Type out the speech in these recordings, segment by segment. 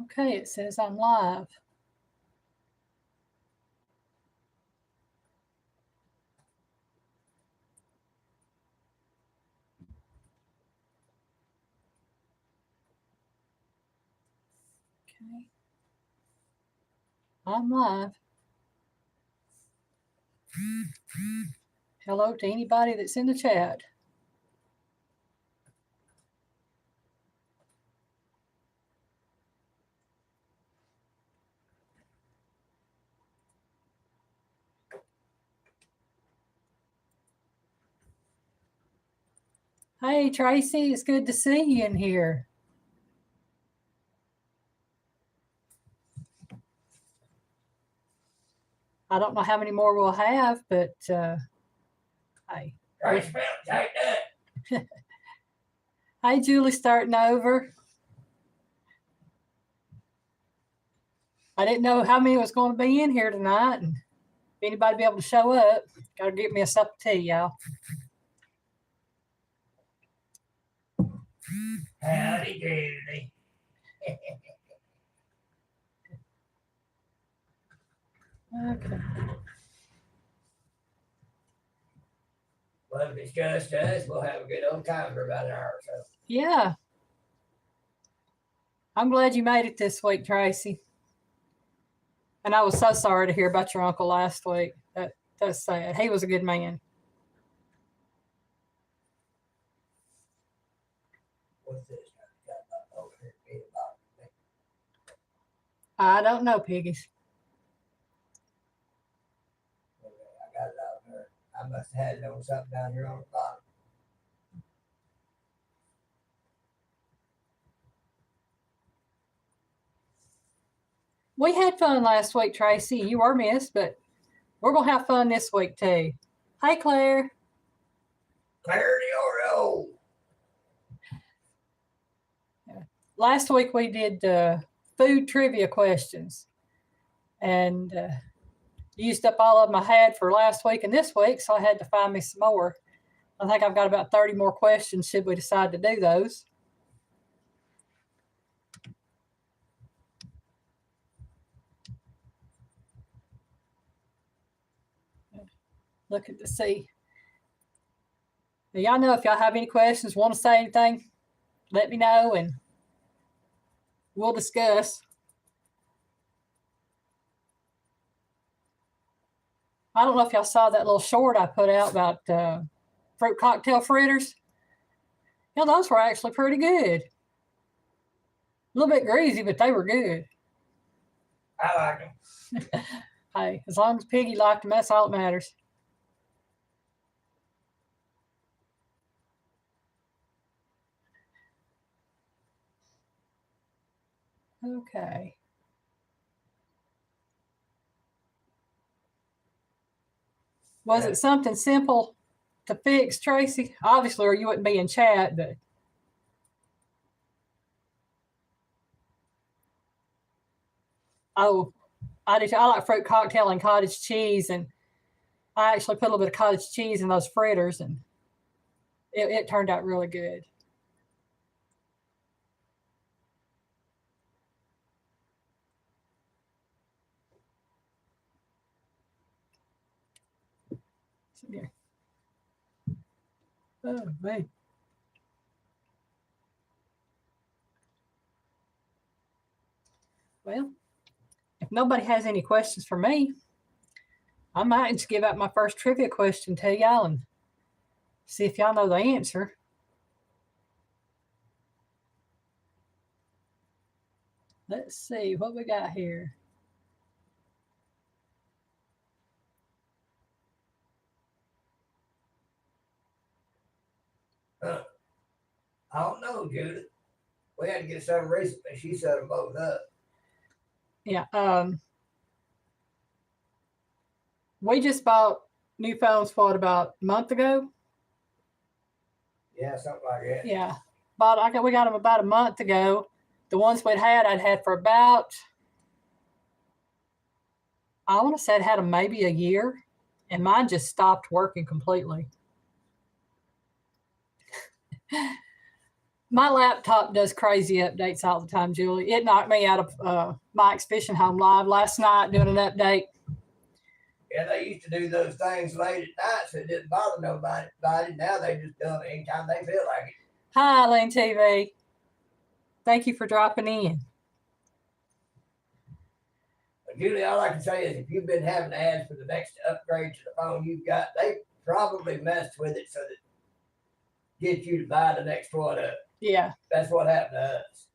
Okay, it says I'm live. Okay. I'm live. Hello to anybody that's in the chat. Hey, Tracy, it's good to see you in here. I don't know how many more we'll have, but hey. Hey, Julie, starting over. I didn't know how many was going to be in here tonight, and if anybody be able to show up, gotta get me a cup of tea, y'all. Howdy doody. Okay. Well, if it's just us, we'll have a good old time for about an hour or so. Yeah. I'm glad you made it this week, Tracy. And I was so sorry to hear about your uncle last week. That's sad. He was a good man. What's this? Got over here to be about. I don't know, piggies. Okay, I got it out there. I must have had it on something down here on the bottom. We had fun last week, Tracy. You were missed, but we're going to have fun this week, too. Hey, Claire. Claire Dioro. Last week we did food trivia questions. And used up all of them I had for last week and this week, so I had to find me some more. I think I've got about 30 more questions should we decide to do those. Looking to see. Y'all know if y'all have any questions, want to say anything, let me know and we'll discuss. I don't know if y'all saw that little short I put out about fruit cocktail fritters. Yeah, those were actually pretty good. A little bit greasy, but they were good. I like them. Hey, as long as Piggy liked them, that's all that matters. Okay. Was it something simple to fix, Tracy? Obviously, or you wouldn't be in chat, but. Oh, I like fruit cocktail and cottage cheese, and I actually put a little bit of cottage cheese in those fritters, and it turned out really good. So, yeah. Oh, man. Well, if nobody has any questions for me, I might just give out my first trivia question to y'all and see if y'all know the answer. Let's see what we got here. I don't know, Judith. We had to get some recently. She set them both up. Yeah. We just bought new phones, what, about a month ago? Yeah, something like that. Yeah. We got them about a month ago. The ones I'd had for about, I want to say I'd had them maybe a year, and mine just stopped working completely. My laptop does crazy updates all the time, Julie. It knocked me out of Mike's Fishing Home Live last night doing an update. Yeah, they used to do those things late at night so it didn't bother nobody. Now they just do it anytime they feel like it. Hi, Alyne TV. Thank you for dropping in. But Julie, all I can say is if you've been having ads for the next upgrade to the phone you've got, they probably messed with it so that get you to buy the next one up. Yeah. That's what happened to us.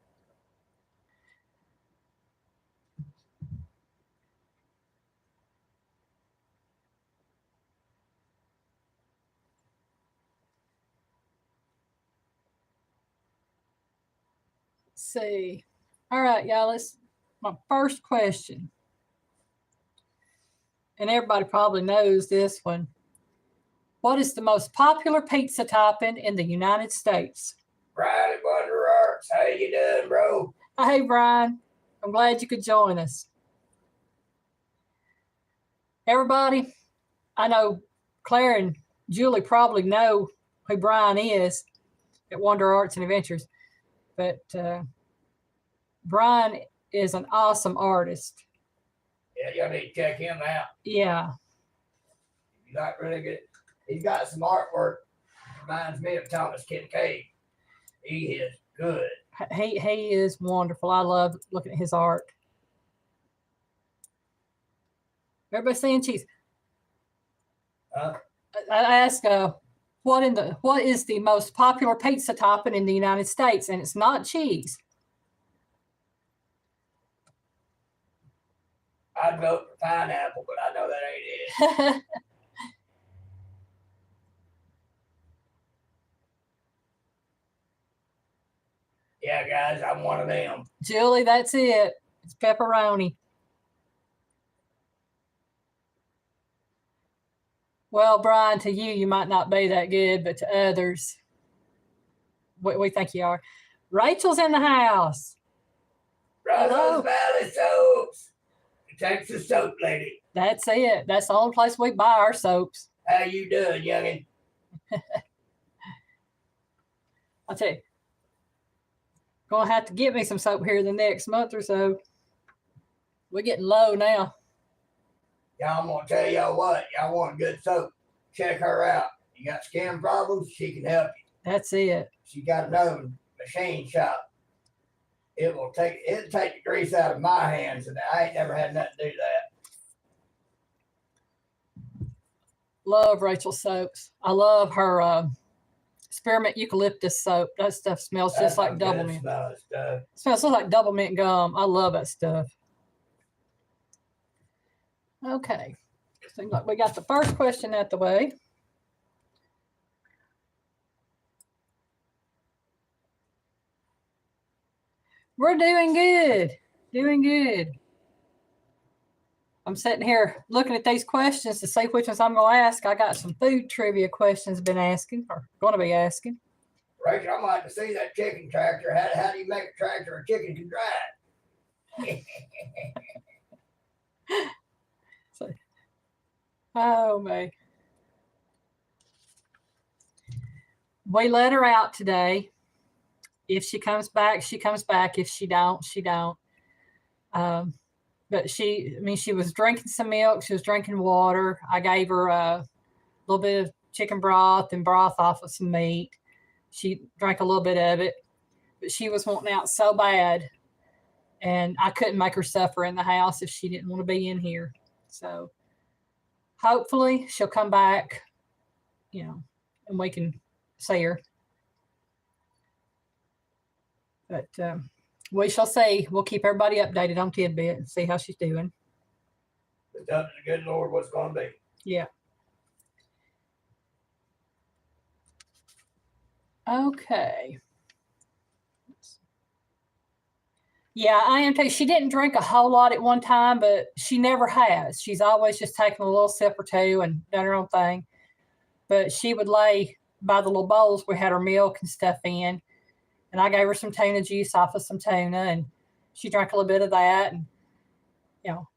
Let's see. All right, y'all. My first question. And everybody probably knows this one. What is the most popular pizza topping in the United States? Brian at Wonder Arts, how you doing, bro? Hey, Brian. I'm glad you could join us. Everybody, I know Claire and Julie probably know who Brian is at Wonder Arts and Adventures, but Brian is an awesome artist. Yeah, y'all need to check him out. Yeah. He's not really good. He's got some artwork. Reminds me of Thomas Kincaid. He is good. He is wonderful. I love looking at his art. Everybody saying cheese. Huh? I asked what is the most popular pizza topping in the United States, and it's not cheese. I'd vote for pineapple, but I know that ain't it. Yeah, guys, I'm one of them. Julie, that's it. It's pepperoni. Well, Brian, to you might not be that good, but to others, we think you are. Rachel's in the house. Roscoe's Valley Soaps. The Texas soap lady. That's it. That's the only place we buy our soaps. How you doing, youngin'? I'll tell you. Gonna have to get me some soap here the next month or so. We're getting low now. Y'all, I'm gonna tell y'all what. Y'all want good soap? Check her out. You got skin problems? She can help you. That's it. She got another machine shop. It'll take the grease out of my hands, and I ain't never had nothing to do that. Love Rachel's soaps. I love her spearmint eucalyptus soap. That stuff smells just like double mint. It smells like double mint gum. I love that stuff. Okay. Seems like we got the first question out the way. We're doing good. Doing good. I'm sitting here looking at these questions to see which ones I'm going to ask. I got some food trivia questions I've been asking, or going to be asking. Rachel, I'm like to see that chicken tractor. How do you make a tractor a chicken can drive? Oh, man. We let her out today. If she comes back, she comes back. If she don't, she don't. But she was drinking some milk. She was drinking water. I gave her a little bit of chicken broth and broth off of some meat. She drank a little bit of it, but she was wanting out so bad. And I couldn't make her suffer in the house if she didn't want to be in here. So hopefully she'll come back, and we can see her. But we shall see. We'll keep everybody updated on Tidbit and see how she's doing. It's up to the good Lord what's going to be. Yeah. Okay. Yeah, I am too. She didn't drink a whole lot at one time, but she never has. She's always just taken a little sip or two and done her own thing. But she would lay by the little bowls we had her milk and stuff in. And I gave her some tuna juice off of some tuna, and she drank a little bit of that. And,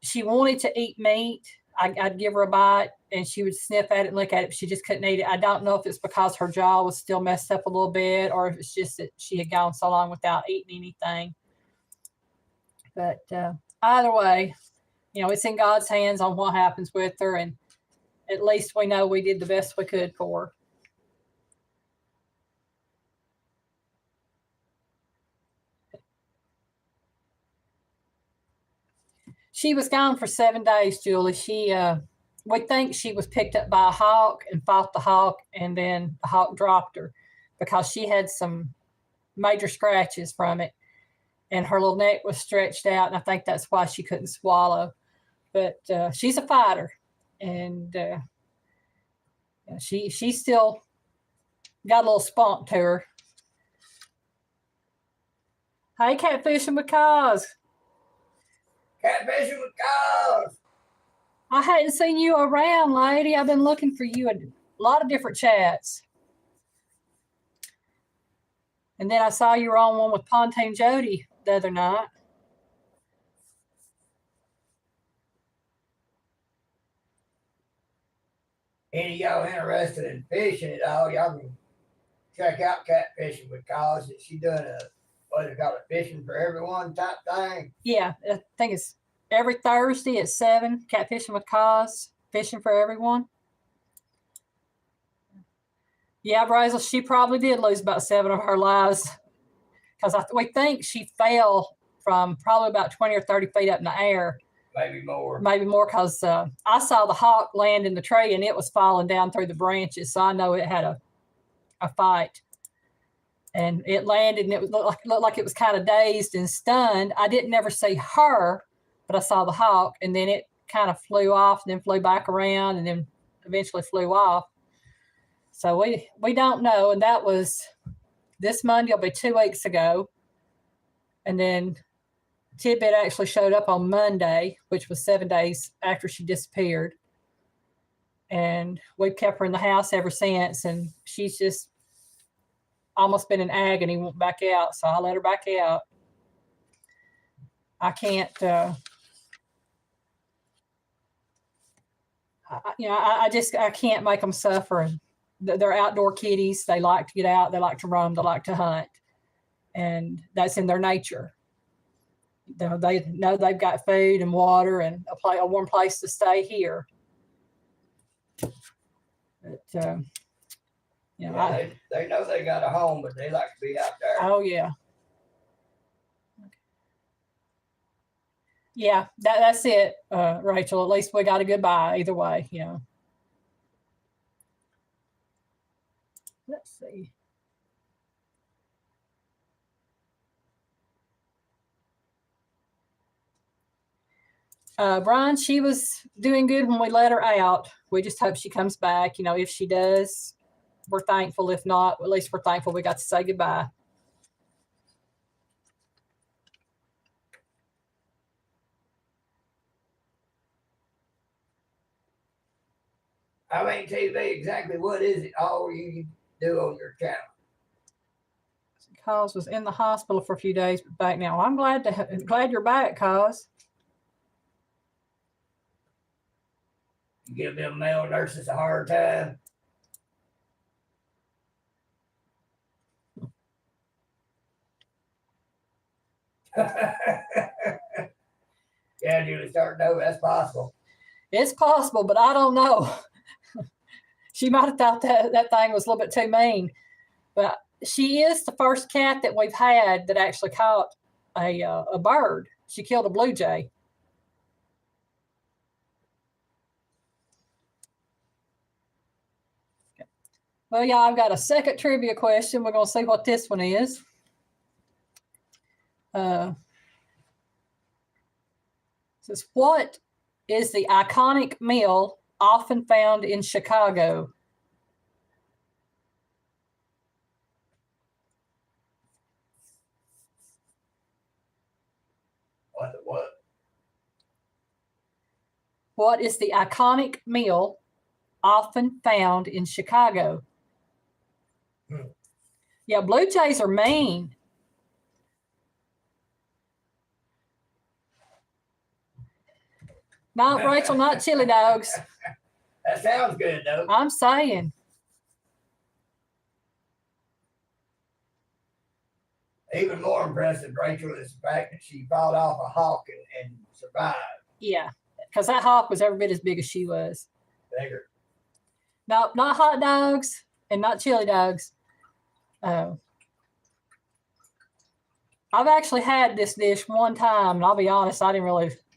she wanted to eat meat, I'd give her a bite and she would sniff at it and look at it, but she just couldn't eat it. I don't know if it's because her jaw was still messed up a little bit or if it's just that she had gone so long without eating anything. But either way, it's in God's hands on what happens with her, and at least we know we did the best we could for her. She was gone for 7 days, Julie. We think she was picked up by a hawk and fought the hawk, and then the hawk dropped her because she had some major scratches from it, and her little neck was stretched out, and I think that's why she couldn't swallow. But she's a fighter, and she still got a little spunk to her. Hey, Catfish and Macaws. Catfishing with cows. I hadn't seen you around, lady. I've been looking for you in a lot of different chats. And then I saw you were on one with Pontoon Jody the other night. Any of y'all interested in fishing at all, y'all can check out Catfishing with Cows. She doing what they call it, fishing for everyone type thing. Yeah, I think it's every Thursday at 7, Catfishing with Cause, fishing for everyone. Yeah, Brazil, she probably did lose about 7 of her lives because we think she fell from probably about 20 or 30 feet up in the air. Maybe more. Maybe more because I saw the hawk land in the tree and it was falling down through the branches, so I know it had a fight. And it landed, and it looked like it was kind of dazed and stunned. I didn't never see her, but I saw the hawk, and then it kind of flew off, and then flew back around, and then eventually flew off. So we don't know, and that was this Monday. Will be 2 weeks ago, and then Tidbit actually showed up on Monday, which was 7 days after she disappeared, and we've kept her in the house ever since, and she's just almost been in agony, went back out, so I let her back out. I can't, I can't make them suffer. They're outdoor kitties. They like to get out. They like to roam. They like to hunt, and that's in their nature. They know they've got food and water and a warm place to stay here. But, they know they got a home, but they like to be out there. Oh yeah. Yeah, that's it, Rachel. At least we got a goodbye either way, Let's see. Brian, she was doing good when we let her out. We just hope she comes back. If she does, we're thankful. If not, at least we're thankful we got to say goodbye. I mean, TV, exactly what is it all you do on your channel? Cause was in the hospital for a few days, but back now. I'm glad you're back, Cause. You give them male nurses a hard time. Yeah, Julie, start to know that's possible. It's possible, but I don't know. She might have thought that thing was a little bit too mean. But she is the first cat that we've had that actually caught a bird. She killed a blue jay. Well, yeah, I've got a second trivia question. We're going to see what this one is. Says, what is the iconic meal often found in Chicago? What? What is the iconic meal often found in Chicago? Yeah, blue jays are mean. No, Rachel, not chili dogs. That sounds good, though. I'm saying. Even more impressive, Rachel, is the fact that she fought off a hawk and survived. Yeah, because that hawk was every bit as big as she was. Bigger. No, not hot dogs and not chili dogs. I've actually had this dish one time, and I'll be honest, I wasn't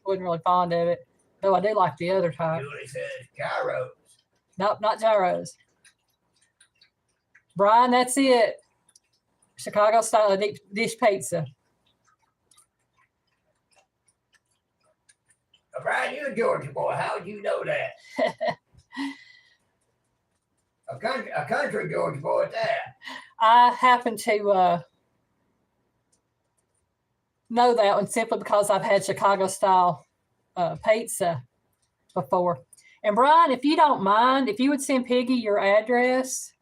really fond of it, though I do like the other type. Julie says gyros. Nope, not gyros. Brian, that's it. Chicago style deep dish pizza. Now, Brian, you're a Georgia boy. How'd you know that? a country Georgia boy at that. I happen to know that one simply because I've had Chicago style pizza before. And Brian, if you don't mind, if you would send Piggy your address,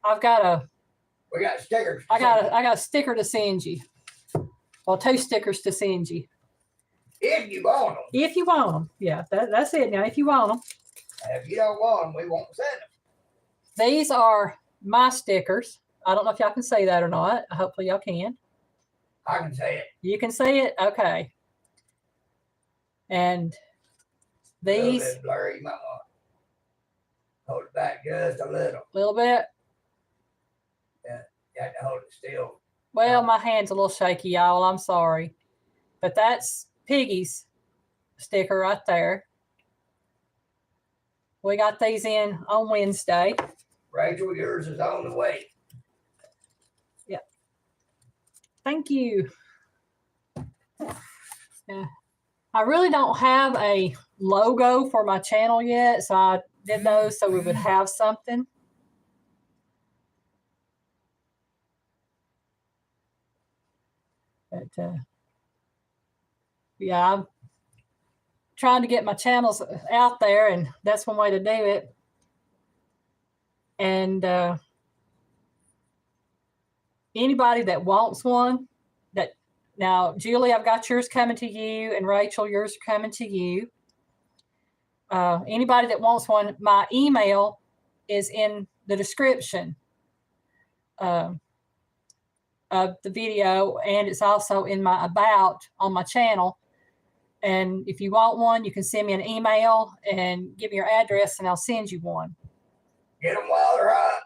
We got stickers. I got a sticker to send you. Well, 2 stickers to send you. If you want them. If you want them. Yeah, that's it now. If you want them. If you don't want them, we won't send them. These are my stickers. I don't know if y'all can see that or not. Hopefully y'all can. I can say it. You can see it? Okay. And A little these. bit blurry. You might want to hold it back just a little. Little bit. You have to hold it still. Well, my hand's a little shaky, y'all. I'm sorry. But that's Piggy's sticker right there. We got these in on Wednesday. Rachel, yours is on the way. Yep. Thank you. Yeah. I really don't have a logo for my channel yet, so I did those so we would have something. But yeah, I'm trying to get my channels out there, and that's one way to do it. And anybody that wants one, now, Julie, I've got yours coming to you, and Rachel, yours are coming to you. Anybody that wants one, my email is in the description of the video, and it's also in my about on my channel. And if you want one, you can send me an email and give me your address, and I'll send you one. Get them while they're hot.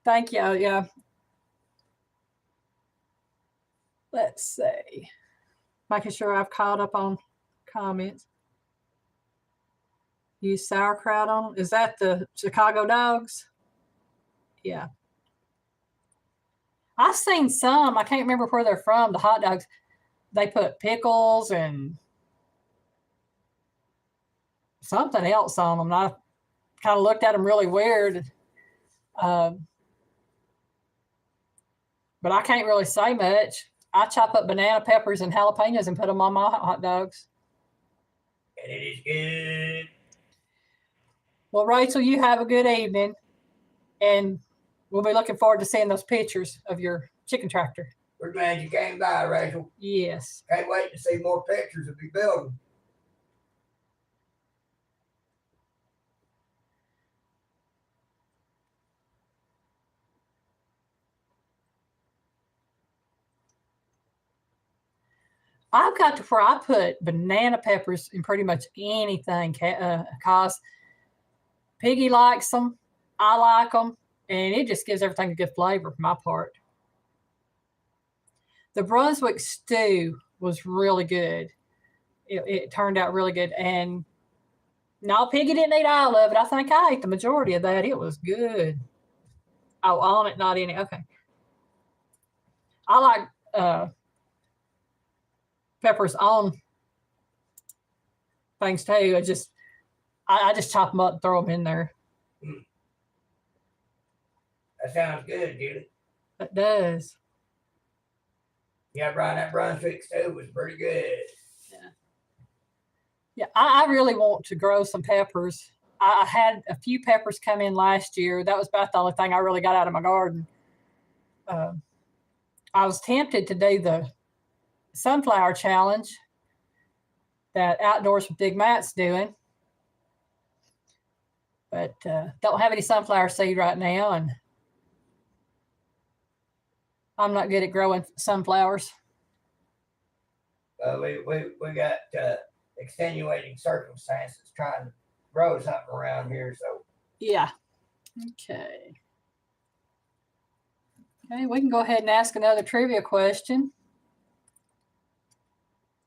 Thank you. Yeah. Let's see. Making sure I've caught up on comments. Use sauerkraut on. Is that the Chicago dogs? Yeah. I've seen some. I can't remember where they're from. The hot dogs. They put pickles and something else on them. And I kind of looked at them really weird. But I can't really say much. I chop up banana peppers and jalapenos and put them on my hot dogs. And it is good. Well, Rachel, you have a good evening. And we'll be looking forward to seeing those pictures of your chicken tractor. We're glad you came by, Rachel. Yes. Can't wait to see more pictures of your building. I've got to where I put banana peppers in pretty much anything because Piggy likes them, I like them, and it just gives everything a good flavor for my part. The Brunswick stew was really good. It turned out really good. And no, Piggy didn't eat all of it. I think I ate the majority of that. It was good. Oh, on it, not in it. Okay. I like peppers on things too. I just chop them up and throw them in there. That sounds good, Julie. It does. Yeah, Brian, that Brunswick stew was pretty good. Yeah, I really want to grow some peppers. I had a few peppers come in last year. That was about the only thing I really got out of my garden. I was tempted to do the sunflower challenge that Outdoors with Big Matt's doing, but don't have any sunflower seed right now, and I'm not good at growing sunflowers. We got extenuating circumstances trying to grow something around here, so Yeah. Okay. Okay, we can go ahead and ask another trivia question.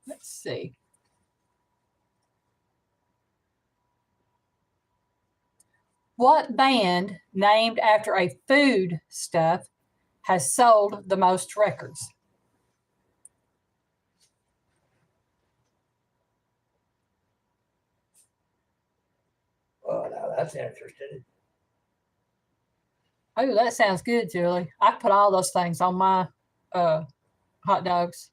Let's see. What band named after a food stuff has sold the most records? well, now that's interesting. Oh, that sounds good, Julie. I put all those things on my hot dogs.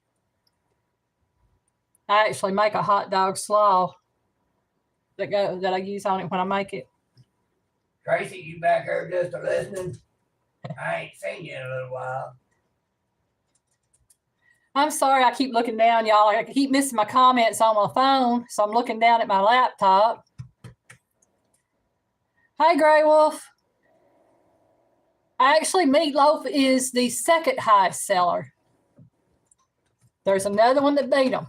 I actually make a hot dog slaw that I use on it when I make it. Tracy, you back there just a listening? I ain't seen you in a little while. I'm sorry, I keep looking down, y'all. I keep missing my comments on my phone, so I'm looking down at my laptop. Hey, Grey Wolf. Actually, meatloaf is the second highest seller. There's another one that beat them.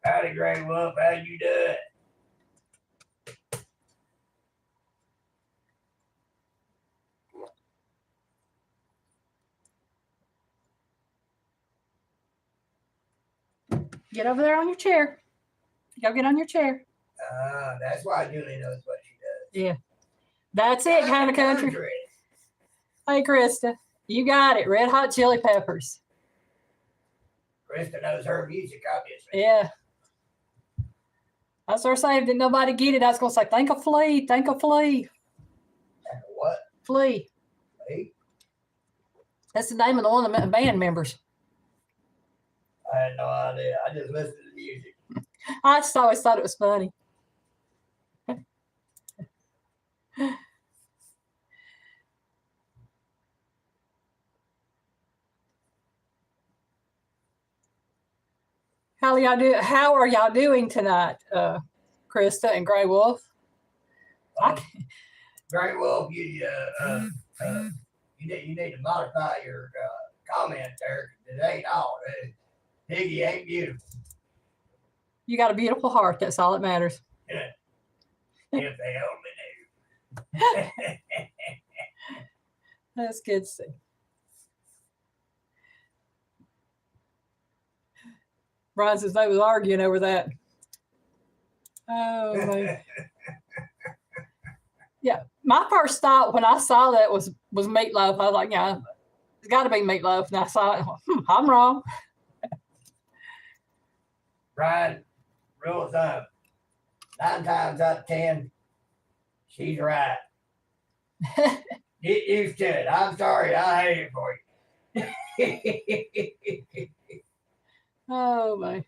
Howdy, Grey Wolf. How you doing? Get over there on your chair. Go get on your chair. That's why Julie knows what she does. Yeah. That's it, kind of country. Hey, Krista. You got it. Red Hot Chili Peppers. Krista knows her music, obviously. Yeah. I was sort of saying, did nobody get it? I was going to say, think of Flea. Think of Flea. What? Flea. Flea? That's the name of the one of the band members. I had no idea. I just listened to the music. I just always thought it was funny. How are y'all doing tonight, Krista and Grey Wolf? Grey Wolf, you need to modify your comment there. It ain't all. Piggy ain't beautiful. You got a beautiful heart. That's all that matters. If they only knew. That's good to see. Brian says they was arguing over that. Oh, man. Yeah, my first thought when I saw that was meatloaf. I was like, yeah, it's got to be meatloaf. And I saw it. I'm wrong. Brian, rule of thumb, 9 times out of 10, she's right. Get used to it. I'm sorry, I hate it for you. Oh, man.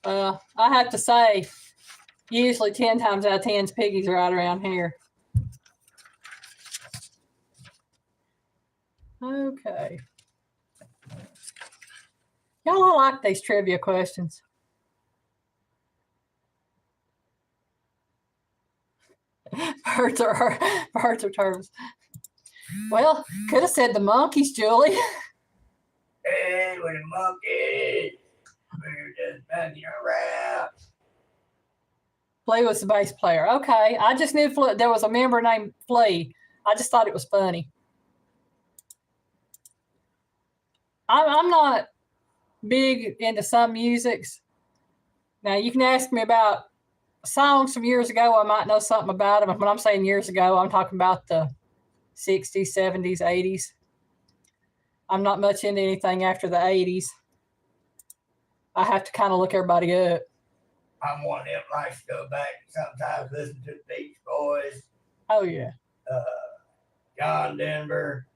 I have to say, usually 10 times out of 10, Piggy's right around here. Okay. Y'all all like these trivia questions. Birds are terms. Well, could have said the monkeys, Julie. Hey, we're the monkeys. We're just bugging around. Flea was the bass player. Okay, I just knew there was a member named Flea. I just thought it was funny. I'm not big into some musics. Now, you can ask me about songs from years ago. I might know something about them. When I'm saying years ago, I'm talking about the 60s, 70s, 80s. I'm not much into anything after the 80s. I have to kind of look everybody up. I'm one of them likes to go back and sometimes listen to the Beach Boys. Oh, yeah. John Denver,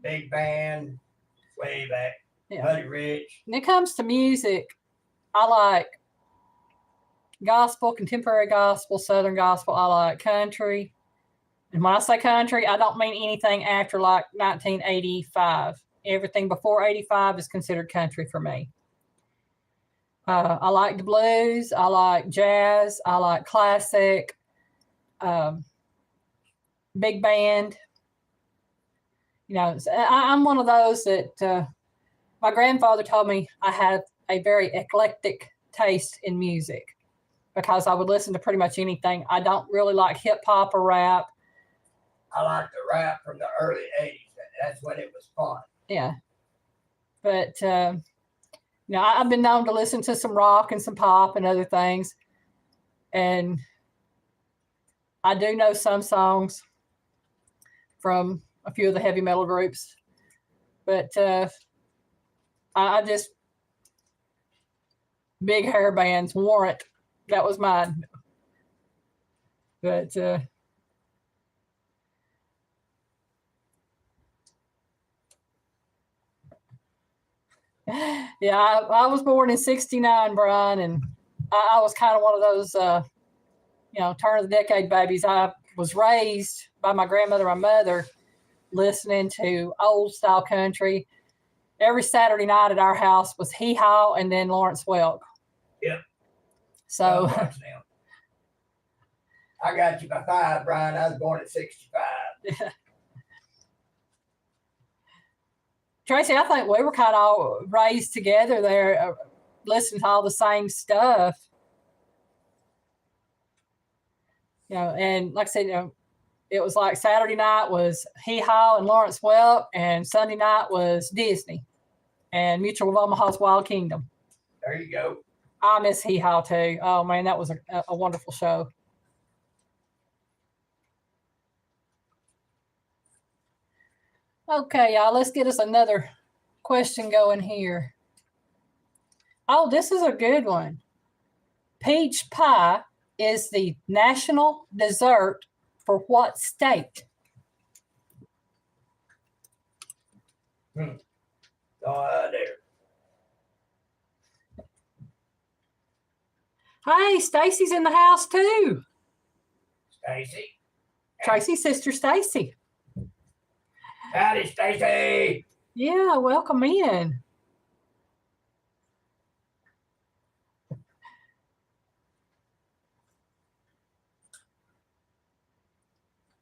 big band, way back. Yeah. Buddy Rich. When it comes to music, I like gospel, contemporary gospel, southern gospel. I like country. And when I say country, I don't mean anything after like 1985. Everything before 85 is considered country for me. I like the blues. I like jazz. I like classic, big band. You know, I'm one of those that my grandfather told me I had a very eclectic taste in music because I would listen to pretty much anything. I don't really like hip hop or rap. I like the rap from the early 80s. That's when it was fun. Yeah. But, you know, I've been known to listen to some rock and some pop and other things. And I do know some songs from a few of the heavy metal groups. But I just, big hair bands, Warrant, that was mine. But yeah, I was born in 69, Brian, and I was kind of one of those, you know, turn of the decade babies. I was raised by my grandmother and my mother listening to old style country. Every Saturday night at our house was Hee Haw and then Lawrence Welk. Yep. So I got you by 5, Brian. I was born at 65. Tracy, I think we were kind of all raised together there, listening to all the same stuff. You know, and like I said, you know, it was like Saturday night was Hee Haw and Lawrence Welk, and Sunday night was Disney and Mutual of Omaha's Wild Kingdom. There you go. I miss Hee Haw too. Oh man, that was a wonderful show. Okay, y'all, let's get us another question going here. Oh, this is a good one. Peach pie is the national dessert for what state? Oh, there. Hey, Stacy's in the house too. Stacy. Tracy's sister Stacy. Howdy, Stacy. Yeah, welcome in.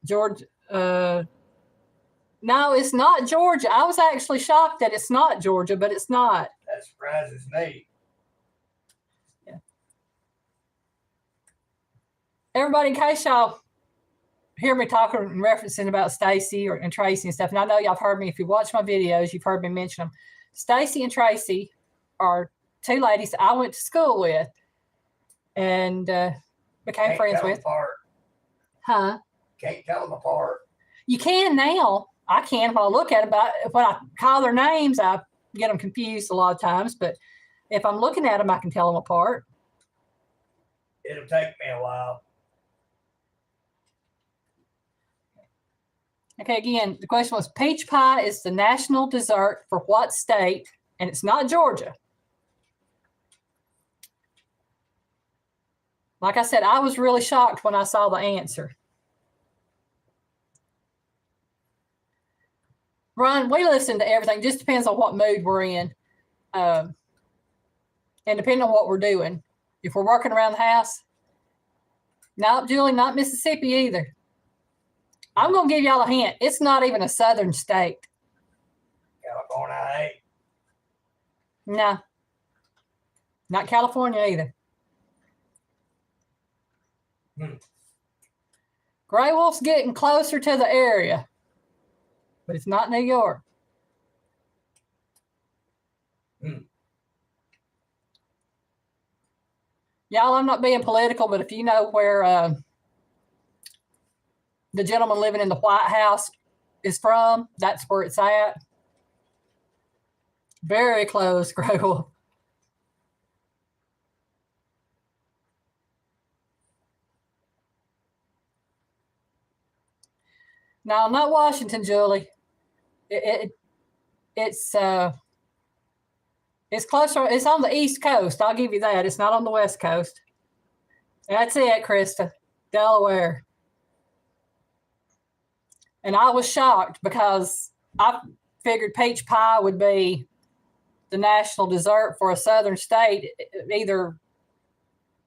Georgia. No, it's not Georgia. I was actually shocked that it's not Georgia, but it's not. That surprises me. Yeah. Everybody, in case y'all hear me talking and referencing about Stacy and Tracy and stuff, and I know y'all have heard me, if you watch my videos, you've heard me mention them. Stacy and Tracy are two ladies that I went to school with and became friends with. Apart. Huh? Can't tell them apart. You can now. I can when I look at them, but when I call their names, I get them confused a lot of times. But if I'm looking at them, I can tell them apart. It'll take me a while. Okay, again, the question was, peach pie is the national dessert for what state? And it's not Georgia. Like I said, I was really shocked when I saw the answer. Ron, we listen to everything. Just depends on what mood we're in. And depending on what we're doing. If we're working around the house, no, Julie, not Mississippi either. I'm going to give y'all a hint. It's not even a southern state. California. No. Not California either. Gray Wolf's getting closer to the area, but it's not New York. Y'all, I'm not being political, but if you know where the gentleman living in the White House is from, that's where it's at. Very close, Gray Wolf. No, not Washington, Julie. It's closer. It's on the East Coast. I'll give you that. It's not on the West Coast. That's it, Krista. Delaware. And I was shocked because figured peach pie would be the national dessert for a southern state, either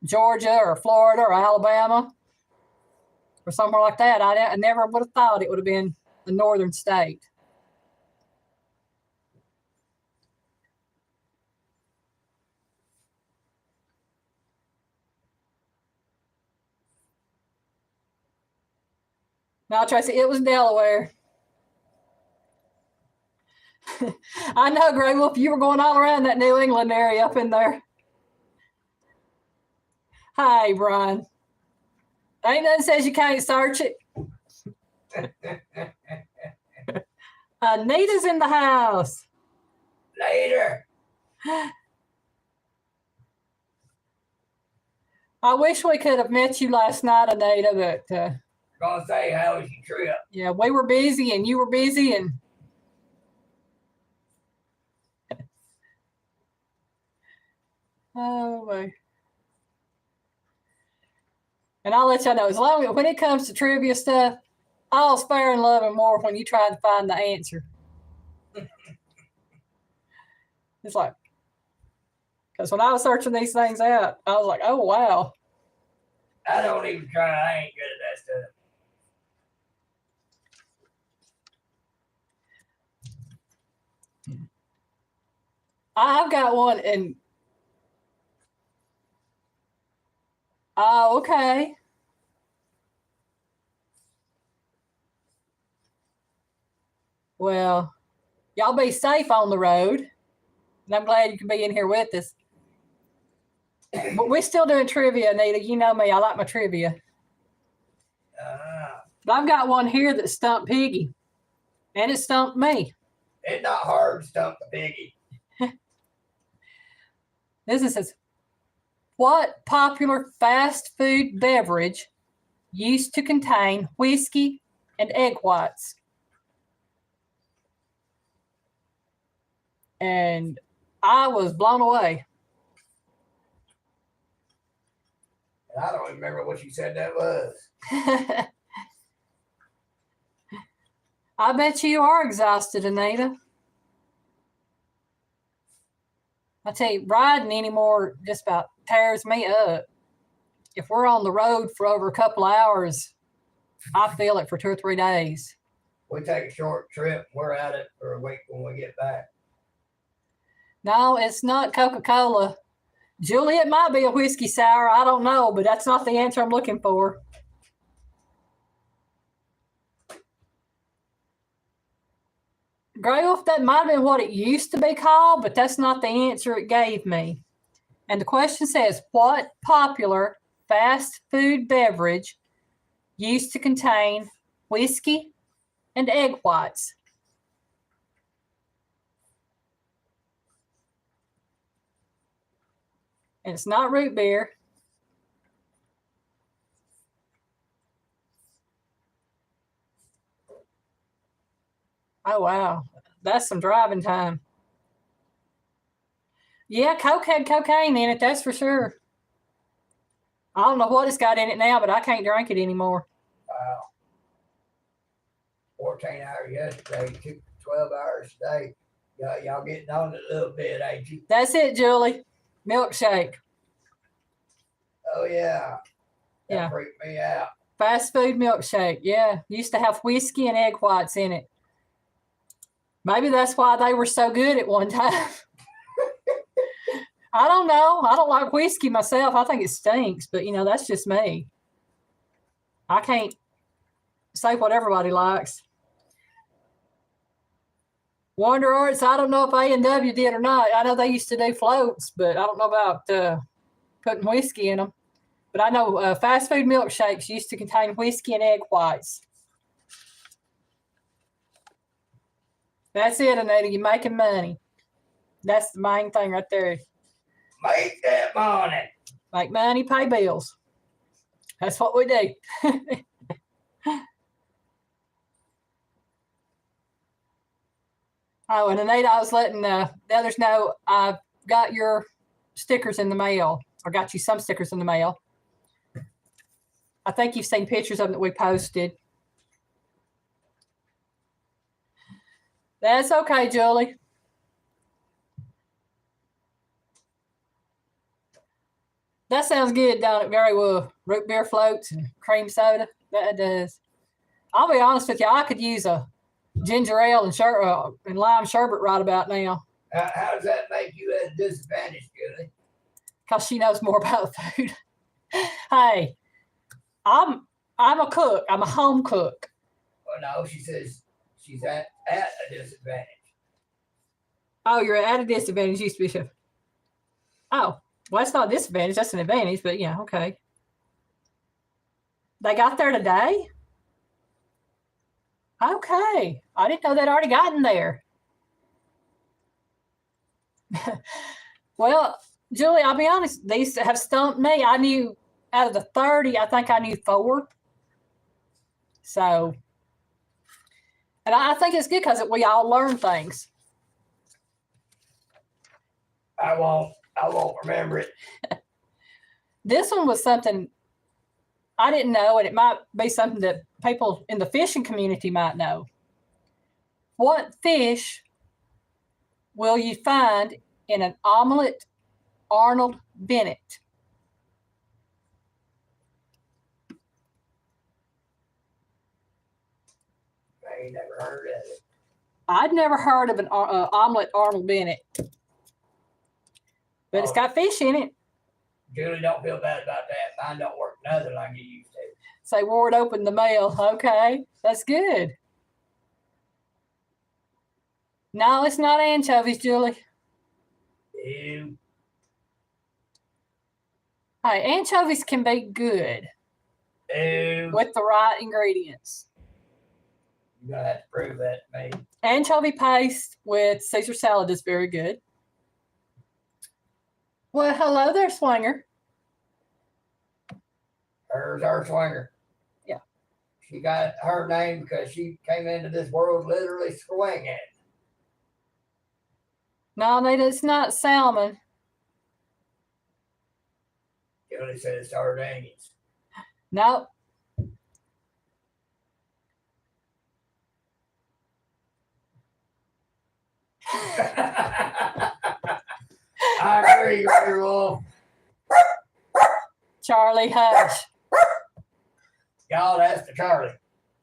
Georgia or Florida or Alabama or somewhere like that. I never would have thought it would have been a northern state. Now, Tracy, it was Delaware. I know, Grey Wolf, you were going all around that New England area up in there. Hi, Brian. Ain't nothing says you can't search it. Anita's in the house. Later. I wish we could have met you last night, Anita, but Gonna say, how was your trip? yeah, we were busy and you were busy and oh boy. And I'll let y'all know, as long as when it comes to trivia stuff, I'll spare and love and more when you try to find the answer. It's like, because when I was searching these things out, I was like, oh wow. I don't even try. I ain't good at that stuff. I've got one and oh, okay. Well, y'all be safe on the road. And I'm glad you can be in here with us. But we're still doing trivia, Anita. You know me, I like my trivia. But I've got one here that stumped Piggy. And it stumped me. It's not hard to stump the piggy. This one says, what popular fast food beverage used to contain whiskey and egg whites? And I was blown away. And I don't remember what you said that was. I bet you are exhausted, Anita. I tell you, riding anymore just about tears me up. If we're on the road for over a couple hours, I feel it for 2 or 3 days. We take a short trip. We're at it for a week when we get back. No, it's not Coca-Cola. Julie, it might be a whiskey sour. I don't know, but that's not the answer I'm looking for. Grey Wolf, that might have been what it used to be called, but that's not the answer it gave me. And the question says, what popular fast food beverage used to contain whiskey and egg whites? And it's not root beer. Oh, wow. That's some driving time. Yeah, Coke had cocaine in it, that's for sure. I don't know what it's got in it now, but I can't drink it anymore. Wow. 14 hours yesterday, took 12 hours today. Y'all getting on it a little bit, ain't you? That's it, Julie. Milkshake. Oh, yeah. That Yeah. freaked me out. Fast food milkshake. Yeah. Used to have whiskey and egg whites in it. Maybe that's why they were so good at one time. I don't know. I don't like whiskey myself. I think it stinks, but that's just me. I can't say what everybody likes. Wonder Arts, I don't know if A&W did or not. I know they used to do floats, but I don't know about putting whiskey in them. But I know fast food milkshakes used to contain whiskey and egg whites. That's it, Anita. You're making money. That's the main thing right there. Make that money. Make money, pay bills. That's what we do. Oh, and Anita, I was letting the others know I've got your stickers in the mail, or got you some stickers in the mail. I think you've seen pictures of them that we posted. That's okay, Julie. That sounds good down at very well. Root beer floats and cream soda. That does. I'll be honest with you, I could use a ginger ale and lime sherbet right about now. How does that make you at a disadvantage, Julie? Because she knows more about food. Hey, I'm a cook. I'm a home cook. Well, no, she says she's at a disadvantage. Oh, you're at a disadvantage. Used to be chef. Oh, well, that's not a disadvantage. That's an advantage. But yeah, okay. They got there today? Okay. I didn't know they'd already gotten there. Well, Julie, I'll be honest. These have stumped me. I knew out of the 30, I think I knew 4. So, and I think it's good because we all learn things. I won't remember it. This one was something I didn't know, and it might be something that people in the fishing community might know. What fish will you find in an omelette Arnold Bennett? I ain't never heard of it. I'd never heard of an omelette Arnold Bennett, but it's got fish in it. Julie, don't feel bad about that. Mine don't work nothing like it used to. Say, Ward opened the mail. Okay, that's good. No, it's not anchovies, Julie. Ew. Hey, anchovies can be good Ew. with the right ingredients. You're gonna have to prove that to me. Anchovy paste with Caesar salad is very good. Well, hello there, Swinger. Hers our swinger. Yeah. She got her name because she came into this world literally swinging. No, it's not salmon. Julie said sardines. Nope. I agree, Grey Wolf. Charlie, hush. Y'all, that's the Charlie.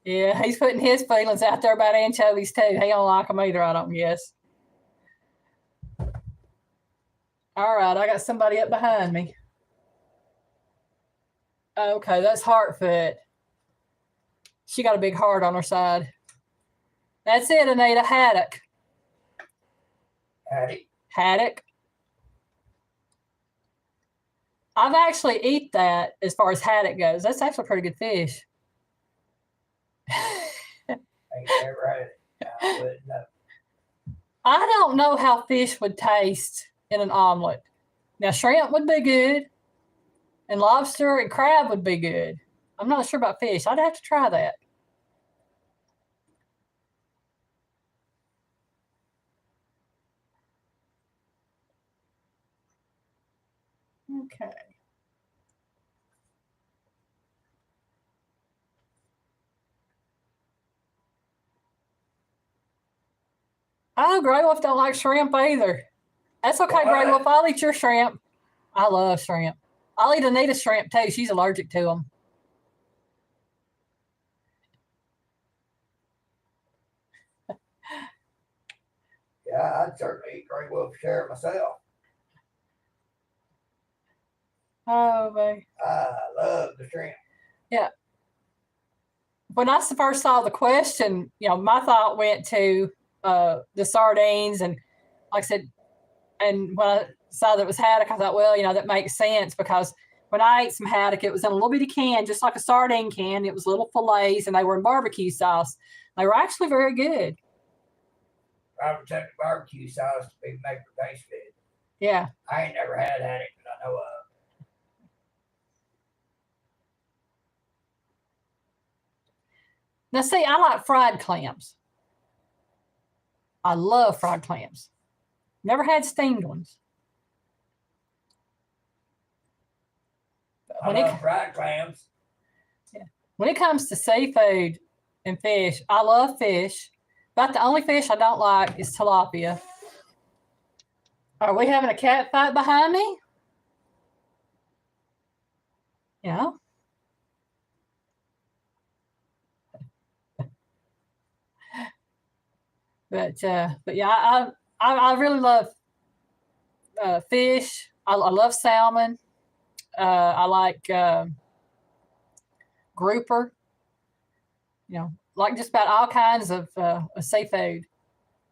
Yeah, he's putting his feelings out there about anchovies too. He don't like them either, I don't guess. All right, I got somebody up behind me. Okay, that's Heartfoot. She got a big heart on her side. That's it, Anita. Haddock. Hattie. Haddock. I've actually eat that as far as haddock goes. That's actually a pretty good fish. Ain't never had it. I wouldn't know. I don't know how fish would taste in an omelet. Now, shrimp would be good, and lobster and crab would be good. I'm not sure about fish. I'd have to try that. Okay. Oh, Grey Wolf don't like shrimp either. That's okay, Grey Wolf. I'll eat your shrimp. I love shrimp. I'll eat Anita's shrimp too. She's allergic to them. Yeah, I'd certainly eat Grey Wolf share myself. Oh, baby. I love the shrimp. Yeah. When I first saw the question, my thought went to the sardines, and like I said, and when I saw that it was haddock, I thought, well, that makes sense, because when I ate some haddock, it was in a little bitty can, just like a sardine can. It was little fillets, and they were in barbecue sauce. They were actually very good. I would take the barbecue sauce to be make for taste good. Yeah. I ain't never had haddock that I know of. Now, see, I like fried clams. I love fried clams. Never had steamed ones. I love fried clams. Yeah. When it comes to seafood and fish, I love fish. About the only fish I don't like is tilapia. Are we having a cat fight behind me? Yeah. But yeah, I really love fish. I love salmon. I like grouper. You know, like just about all kinds of seafood.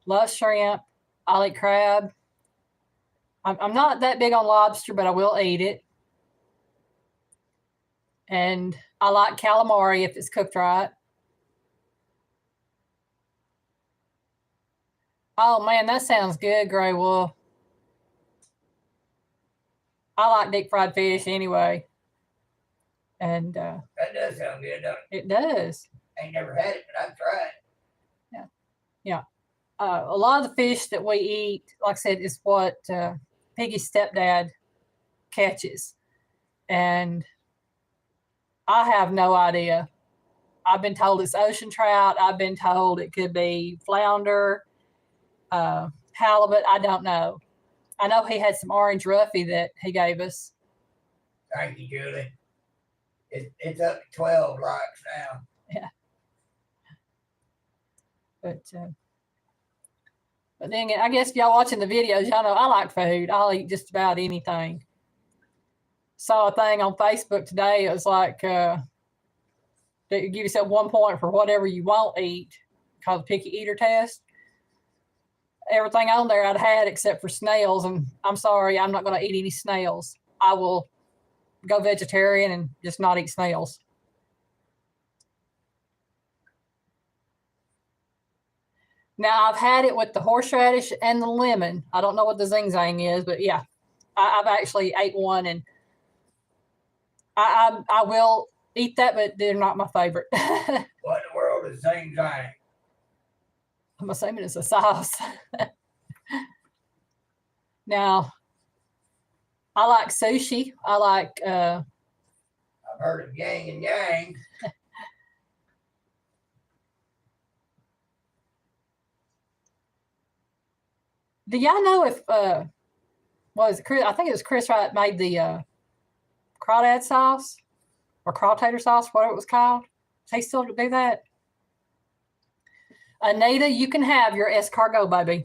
Love shrimp. I like crab. I'm not that big on lobster, but I will eat it. And I like calamari if it's cooked right. Oh man, that sounds good, Grey Wolf. I like deep fried fish anyway. And That does sound good, don't it? it does. Ain't never had it, but I've tried. Yeah. A lot of the fish that we eat, like I said, is what Piggy's stepdad catches. And I have no idea. I've been told it's ocean trout. I've been told it could be flounder, halibut. I don't know. I know he had some orange roughy that he gave us. Thank you, Julie. It's up to 12 rocks now. Yeah. But then I guess y'all watching the videos, y'all know I like food. I'll eat just about anything. Saw a thing on Facebook today. It was like that you give yourself 1 point for whatever you won't eat, called the picky eater test. Everything on there I'd had except for snails, and I'm sorry, I'm not going to eat any snails. I will go vegetarian and just not eat snails. Now, I've had it with the horseradish and the lemon. I don't know what the zing zang is, but yeah, I've actually ate one, and I will eat that, but they're not my favorite. What in the world is zing zang? I'm assuming it's a sauce. Now, I like sushi. I like I've heard of yang and yang. do y'all know if was it Chris? I think it was Chris Wright made the crawdad sauce or crawtator sauce, whatever it was called. Does he still do that? Anita, you can have your escargot, baby.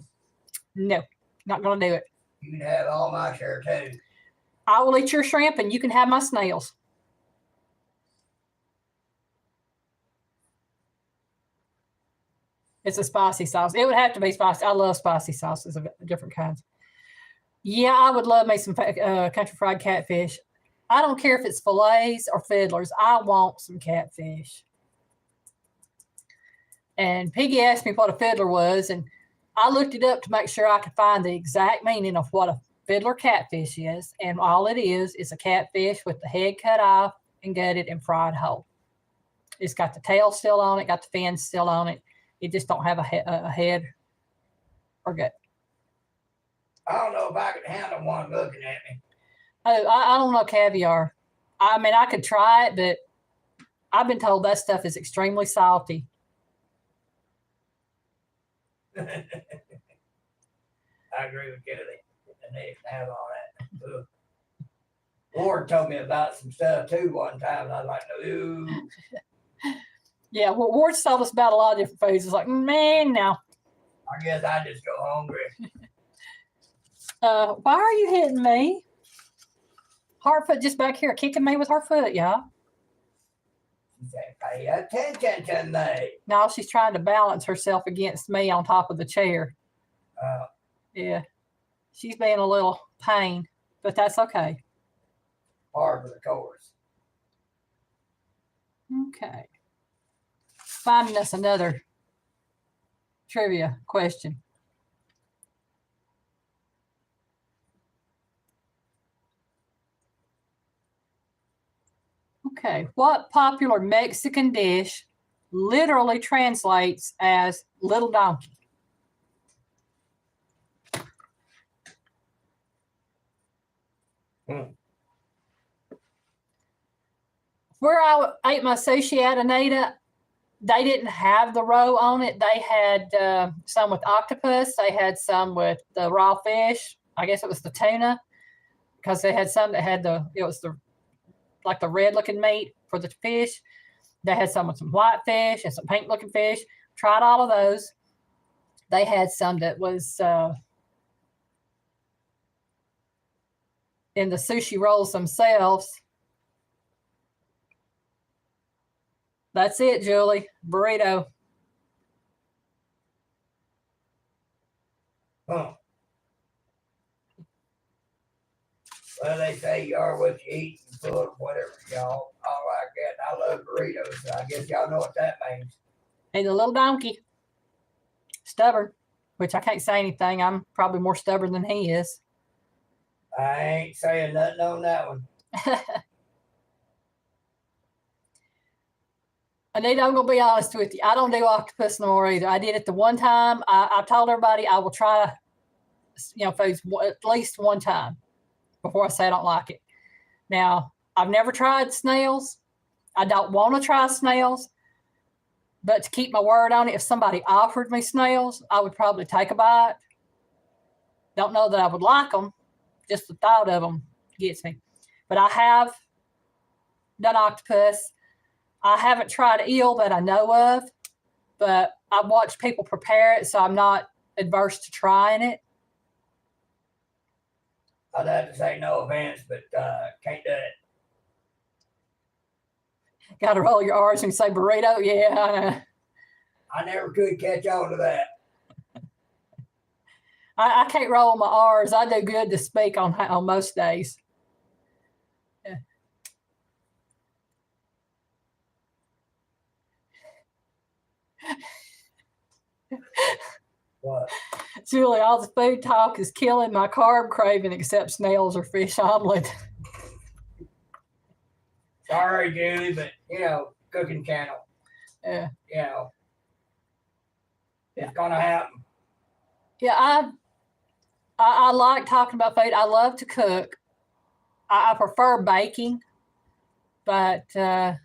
No, not gonna do it. You can have all my share too. I will eat your shrimp and you can have my snails. It's a spicy sauce. It would have to be spicy. I love spicy sauces of different kinds. Yeah, I would love me some country fried catfish. I don't care if it's fillets or fiddlers. I want some catfish. And Piggy asked me what a fiddler was, and I looked it up to make sure I could find the exact meaning of what a fiddler catfish is. And all it is a catfish with the head cut off and gutted and fried whole. It's got the tail still on it, got the fins still on it. It just don't have a head or gut. I don't know if I could handle one looking at me. Oh, I don't know caviar. I mean, I could try it, but I've been told that stuff is extremely salty. I agree with Julie. And they have all that. Ugh. Ward told me about some stuff too one time, and I was like, ooh. Yeah, well, Ward's told us about a lot of different foods. It's like, man, no. I guess I just go hungry. Why are you hitting me? Hartfoot just back here kicking me with her foot, y'all. She said, pay attention to me. No, she's trying to balance herself against me on top of the chair. Yeah, she's being a little pain, but that's okay. Part of the course. Okay. Finding us another trivia question. Okay, what popular Mexican dish literally translates as little donkey? Where I ate my sushi at, Anita, they didn't have the roe on it. They had some with octopus. They had some with the raw fish. I guess it was the tuna, because they had some that had like the red looking meat for the fish. They had some with some white fish and some pink looking fish. Tried all of those. They had some that was in the sushi rolls themselves. That's it, Julie. Burrito. Huh. Well, they say you are what you eat and food, whatever, y'all. All like that. I love burritos, so I guess y'all know what that means. He's a little donkey. Stubborn, which I can't say anything. I'm probably more stubborn than he is. I ain't saying nothing on that one. Anita, I'm going to be honest with you. I don't do octopus no more either. I did it the one time. I told everybody I will try, foods at least one time before I say I don't like it. Now, I've never tried snails. I don't want to try snails. But to keep my word on it, if somebody offered me snails, I would probably take a bite. Don't know that I would like them. Just the thought of them gets me. But I have done octopus. I haven't tried eel that I know of, but I've watched people prepare it, so I'm not adverse to trying it. I'd have to say no offense, but can't do it. Got to roll your R's and say burrito. Yeah, I know. I never could catch on to that. I can't roll my R's. I do good to speak on most days. Yeah. What? Julie, all the food talk is killing my carb craving except snails or fish omelet. Sorry, Julie, but cooking channel. Yeah. It's gonna happen. Yeah, I like talking about food. I love to cook. I prefer baking, but so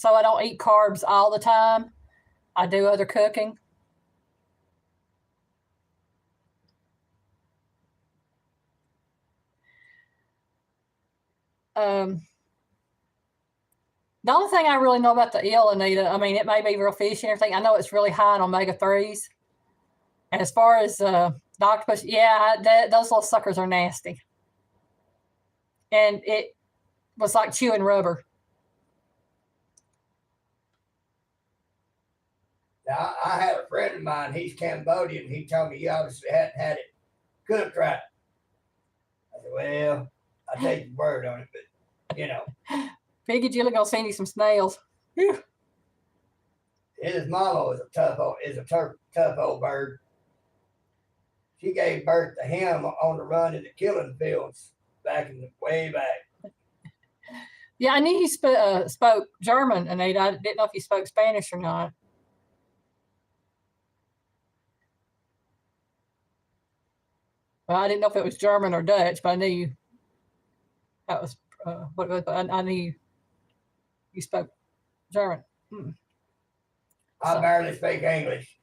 I don't eat carbs all the time. I do other cooking. The only thing I really know about the eel, Anita, I mean, it may be real fishy and everything. I know it's really high in omega-3s. And as far as the octopus, yeah, those little suckers are nasty. And it was like chewing rubber. Now, I had a friend of mine, he's Cambodian. He told me he obviously hadn't had it cooked right. I said, well, I take your word on it, but Piggy Julie gonna send you some snails. Whew. His mama was a tough old bird. She gave birth to him on the run in the killing fields way back. Yeah, I knew he spoke German, Anita. I didn't know if he spoke Spanish or not. Well, I didn't know if it was German or Dutch, but I knew that was what it was. But I knew you spoke German. I barely speak English.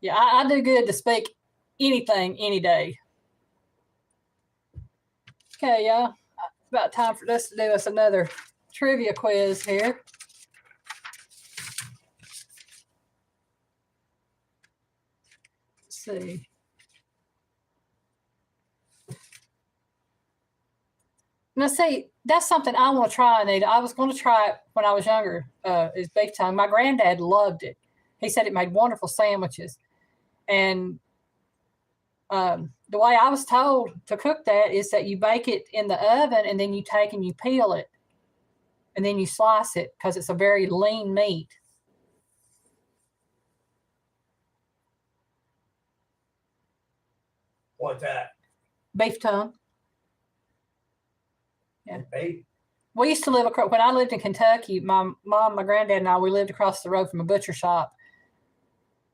Yeah, I do good to speak anything, any day. Okay, y'all. It's about time for us to do us another trivia quiz here. Let's see. Now, see, that's something I want to try, Anita. I was going to try it when I was younger, is beef tongue. My granddad loved it. He said it made wonderful sandwiches. And the way I was told to cook that is that you bake it in the oven and then you take and you peel it and then you slice it because it's a very lean meat. What's that? Beef tongue. Yeah. Beef? We used to live when I lived in Kentucky, my mom, my granddad, and I, we lived across the road from a butcher shop.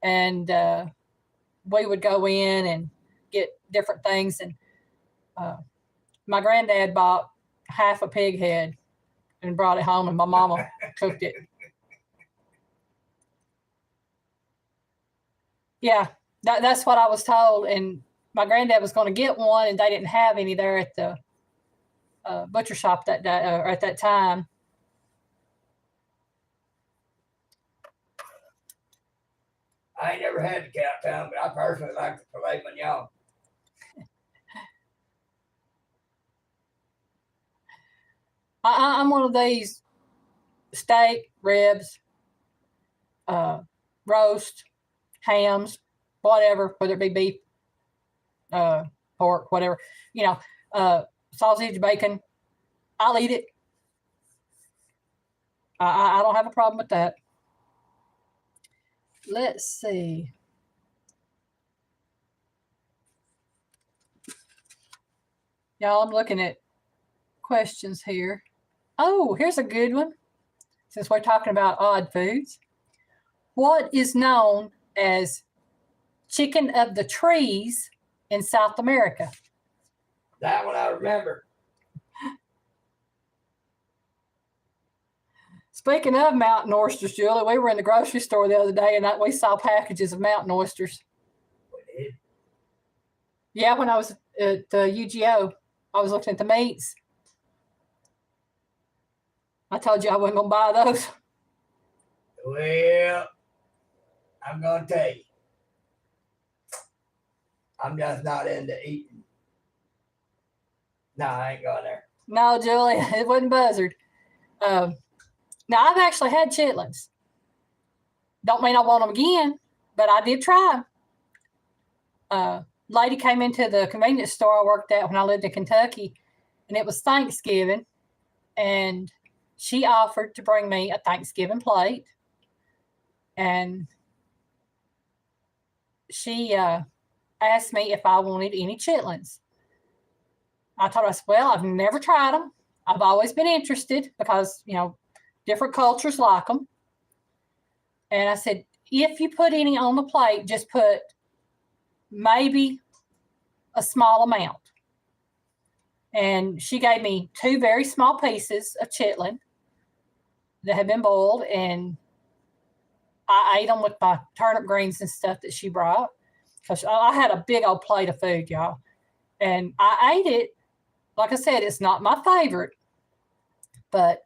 And we would go in and get different things. And my granddad bought half a pig head and brought it home, and my mama cooked it. Yeah, that's what I was told. And my granddad was going to get one, and they didn't have any there at the butcher shop that day or at that time. I ain't never had the cow tongue, but I personally like the filet mignon. I'm one of these steak, ribs, roast, hams, whatever, whether it be beef, pork, whatever, sausage, bacon. I'll eat it. I don't have a problem with that. Let's see. Y'all, I'm looking at questions here. Oh, here's a good one. Since we're talking about odd foods. What is known as chicken of the trees in South America? That one I remember. Speaking of mountain oysters, Julie, we were in the grocery store the other day and we saw packages of mountain oysters. Yeah, when I was at the UGO, I was looking at the meats. I told you I wasn't going to buy those. Well, I'm going to tell you. I'm just not into eating. No, I ain't going there. No, Julie, it wasn't buzzard. Now, I've actually had chitlins. Don't mean I want them again, but I did try them. Lady came into the convenience store I worked at when I lived in Kentucky, and it was Thanksgiving, and she offered to bring me a Thanksgiving plate, and she asked me if I wanted any chitlins. I told her, well, I've never tried them. I've always been interested because, different cultures like them. And I said, if you put any on the plate, just put maybe a small amount. And she gave me 2 very small pieces of chitlin that had been boiled, and I ate them with my turnip greens and stuff that she brought. Because I had a big old plate of food, y'all. And I ate it. Like I said, it's not my favorite. But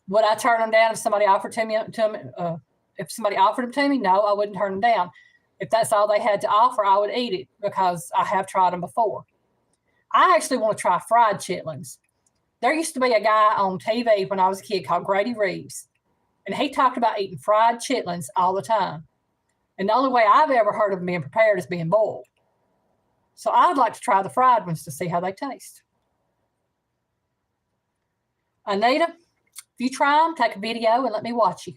would I turn them down if somebody offered to me? If somebody offered them to me, no, I wouldn't turn them down. If that's all they had to offer, I would eat it because I have tried them before. I actually want to try fried chitlins. There used to be a guy on TV when I was a kid called Grady Reeves, and he talked about eating fried chitlins all the time. And the only way I've ever heard of them being prepared is being boiled. So I'd like to try the fried ones to see how they taste. Anita, if you try them, take a video and let me watch you.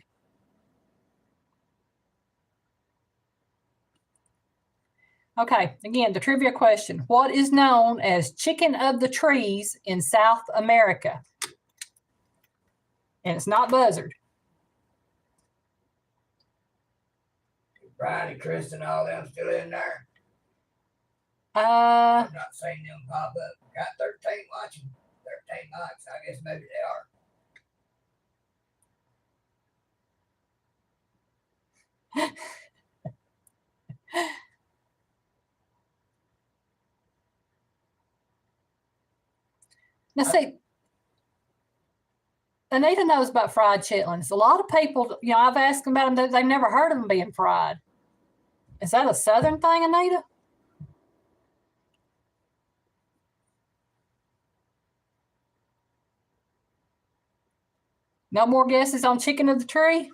Okay, again, the trivia question. What is known as chicken of the trees in South America? And it's not buzzard. Brian and Chris and all them still in there? I'm not seeing them pop up. Got 13 watching. 13 likes. I guess maybe they are. Now, see, Anita knows about fried chitlins. A lot of people, I've asked them about them. They've never heard of them being fried. Is that a Southern thing, Anita? No more guesses on chicken of the tree?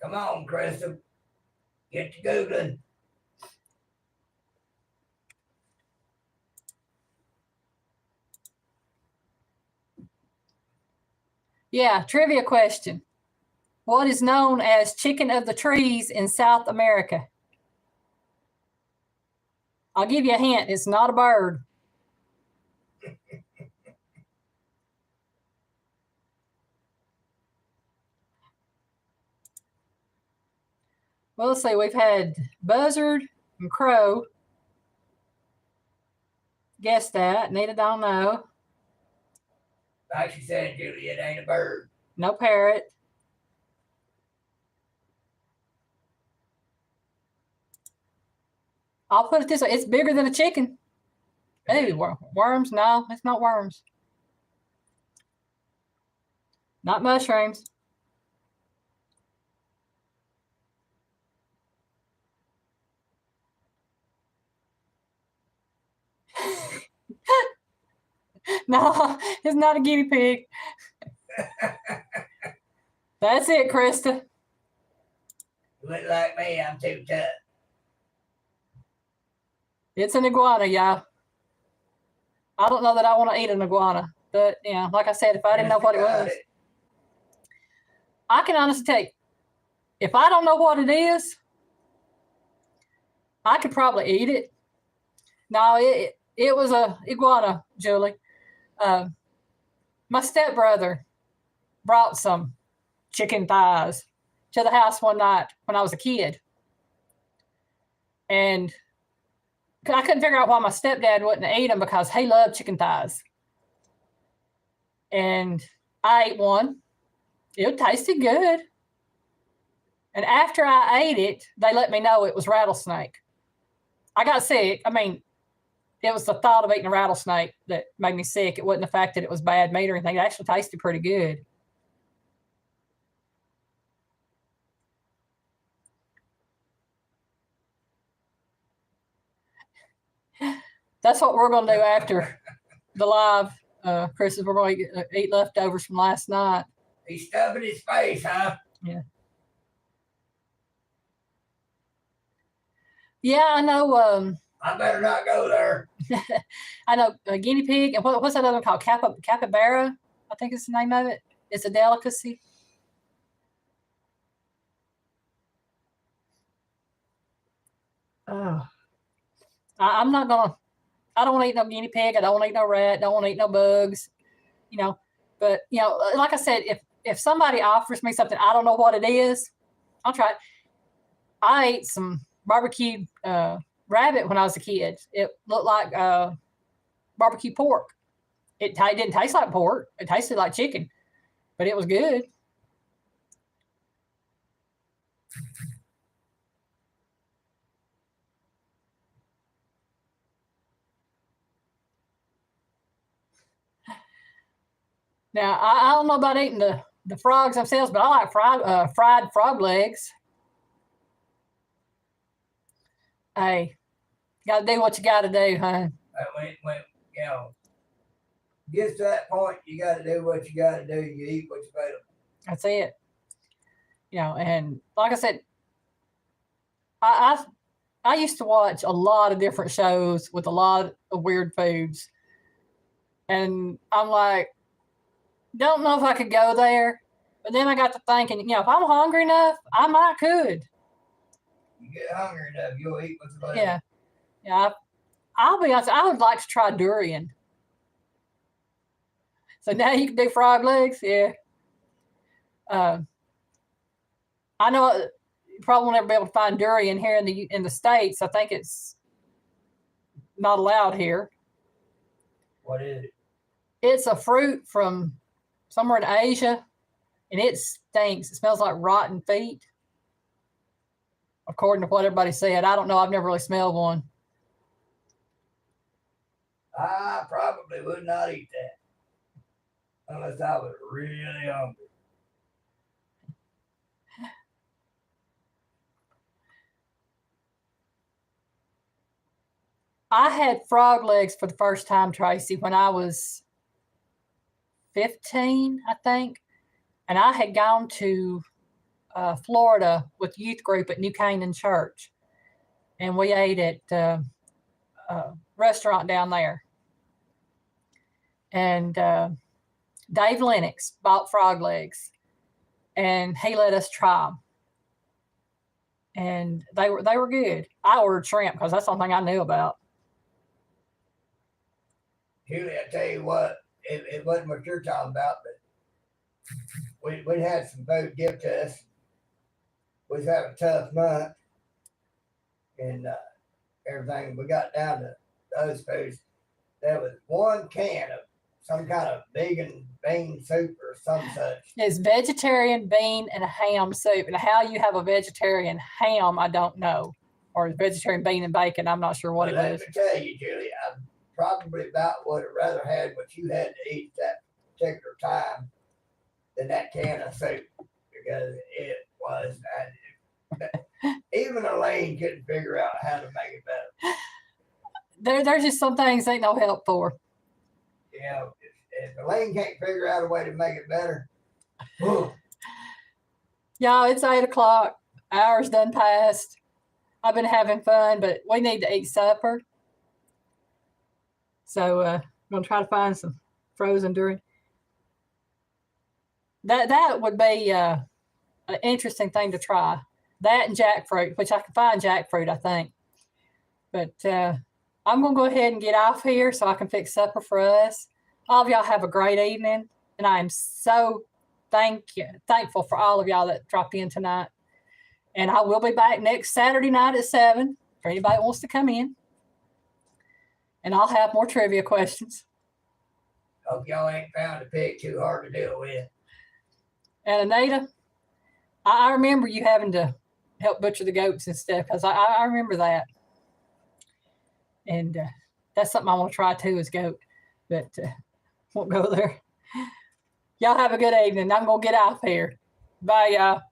Come on, Crystal. Get to Googling. Yeah, trivia question. What is known as chicken of the trees in South America? I'll give you a hint. It's not a bird. Well, let's see. We've had buzzard and crow. Guess that. Nita don't know. Like she said, Julie, it ain't a bird. No parrot. I'll put it this way. It's bigger than a chicken. Hey, worms? No, it's not worms. Not mushrooms. No, it's not a guinea pig. That's it, Krista. Look like me, I'm too tough. It's an iguana, y'all. I don't know that I want to eat an iguana, but like I said, if I didn't know what it was, I can honestly tell you, if I don't know what it is, I could probably eat it. No, it was a iguana, Julie. My stepbrother brought some chicken thighs to the house one night when I was a kid. And I couldn't figure out why my stepdad wouldn't eat them because he loved chicken thighs. And I ate one. It tasted good. And after I ate it, they let me know it was rattlesnake. I got sick. I mean, it was the thought of eating a rattlesnake that made me sick. It wasn't the fact that it was bad meat or anything. It actually tasted pretty good. That's what we're going to do after the live, Chris, is we're going to eat leftovers from last night. He's stubbing his face, huh? Yeah. Yeah, I know. I better not go there. I know a guinea pig. And what's that other one called? Capybara, I think is the name of it. It's a delicacy. Oh. I'm not going to. I don't want to eat no guinea pig. I don't want to eat no rat. Don't want to eat no bugs. But like I said, if somebody offers me something, I don't know what it is, I'll try it. I ate some barbecued rabbit when I was a kid. It looked like barbecue pork. It didn't taste like pork. It tasted like chicken, but it was good. Now, I don't know about eating the frogs themselves, but I like fried frog legs. Hey, got to do what you got to do, huh? When gets to that point, you got to do what you got to do. You eat what's available. That's it. And like I said, I used to watch a lot of different shows with a lot of weird foods, and I'm like, don't know if I could go there. But then I got to thinking, if I'm hungry enough, I might could. You get hungry enough, you'll eat what's available. Yeah. I'll be honest, I would like to try durian. So now you can do frog legs, yeah. I know you probably won't ever be able to find durian here in the States. I think it's not allowed here. What is it? It's a fruit from somewhere in Asia, and it stinks. It smells like rotten feet, according to what everybody said. I don't know. I've never really smelled one. I probably would not eat that unless I was really hungry. I had frog legs for the first time, Tracy, when I was 15, I think. And I had gone to Florida with youth group at New Canaan Church. And we ate at a restaurant down there. And Dave Lennox bought frog legs. And he let us try them. And they were good. I ordered shrimp because that's something I knew about. Julie, I tell you what, it wasn't what you're talking about, but we had some food given to us. We was having a tough month and everything. We got down to those foods. There was one can of some kind of vegan bean soup or some such. It's vegetarian bean and a ham soup. And how you have a vegetarian ham, I don't know. or vegetarian bean and bacon. I'm not sure what Well, it let was. me tell you, Julie, I probably about would have rather had what you had to eat that particular time than that can of soup, because it was. Even Alyne couldn't figure out how to make it better. There's just some things ain't no help for. You know, if Alyne can't figure out a way to make it better, whew, Y'all, it's 8 o'clock. Hours done passed. I've been having fun, but we need to eat supper. So I'm gonna try to find some frozen during. That would be an interesting thing to try. That and jackfruit, which I can find jackfruit, I think. But I'm gonna go ahead and get off here so I can fix supper for us. All of y'all have a great evening, and I am so thankful for all of y'all that dropped in tonight. And I will be back next Saturday night at 7 for anybody that wants to come in. And I'll have more trivia questions. hope y'all ain't found a pig too hard to deal with. And Anita, I remember you having to help butcher the goats and stuff, because I remember that. And that's something I want to try too, is goat. But won't go there. Y'all have a good evening. I'm going to get off here. Bye, y'all.